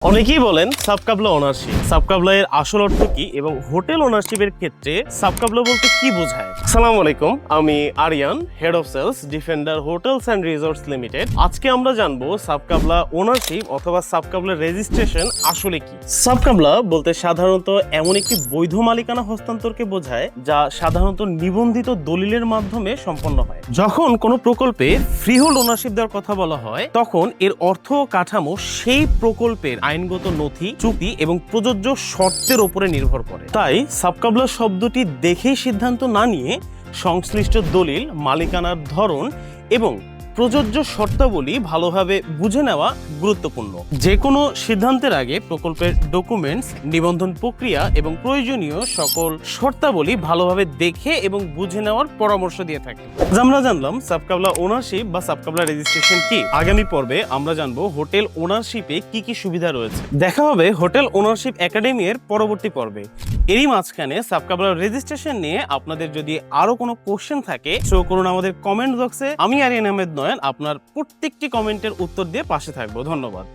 অনেকেই বলেন সাবকাবলা ওনারশিপ। সাবকাবলা এর আসল অর্থ কি এবং হোটেল ওনারশিপের ক্ষেত্রে সাবকাবলা বলতে কি বোঝায়? আসসালামু আলাইকুম, আমি Aryan, head of sales, Defender hotels and resorts limited. আজকে আমরা জানবো সাবকাবলা ওনারশিপ অথবা সাবকাবলা রেজিস্ট্রেশন আসলে কি। সাবকাবলা বলতে সাধারণত এমন একটি বৈধ মালিকানা হস্তান্তরকে বোঝায় যা সাধারণত নিবন্ধিত দলিলের মাধ্যমে সম্পন্ন হয়। যখন কোনো প্রকল্পে ফ্রিহোল্ড ওনারশিপ দেওয়ার কথা বলা হয় তখন এর অর্থ ও কাঠামো সেই প্রকল্পের আইনগত নথি, চুক্তি এবং প্রযোজ্য শর্তের উপরে নির্ভর করে। তাই সাবকাবলা শব্দটি দেখেই সিদ্ধান্ত না নিয়ে সংশ্লিষ্ট দলিল, মালিকানার ধরন এবং প্রযোজ্য শর্তাবলী ভালোভাবে বুঝে নেওয়া গুরুত্বপূর্ণ। যে কোনো সিদ্ধান্তের আগে প্রকল্পের ডকুমেন্টস, নিবন্ধন প্রক্রিয়া এবং প্রয়োজনীয় সকল শর্তাবলী ভালোভাবে দেখে এবং বুঝে নেওয়ার পরামর্শ দিয়ে থাকি। আমরা জানলাম সাবকাবলা ওনারশিপ বা সাবকাবলা রেজিস্ট্রেশন কি। আগামী পর্বে আমরা জানবো হোটেল ওনারশিপে কি কি সুবিধা রয়েছে। দেখা হবে হোটেল ওনারশিপ একাডেমি এর পরবর্তী পর্বে। এরই মাঝখানে সাবকাবলা রেজিস্ট্রেশন নিয়ে আপনাদের যদি আরো কোনো কোশ্চেন থাকে শো করুন আমাদের কমেন্ট বক্সে। আমি আরিয়ান আহমেদ নয়ন আপনার প্রত্যেকটি কমেন্টের উত্তর দিয়ে পাশে থাকবো। ধন্যবাদ।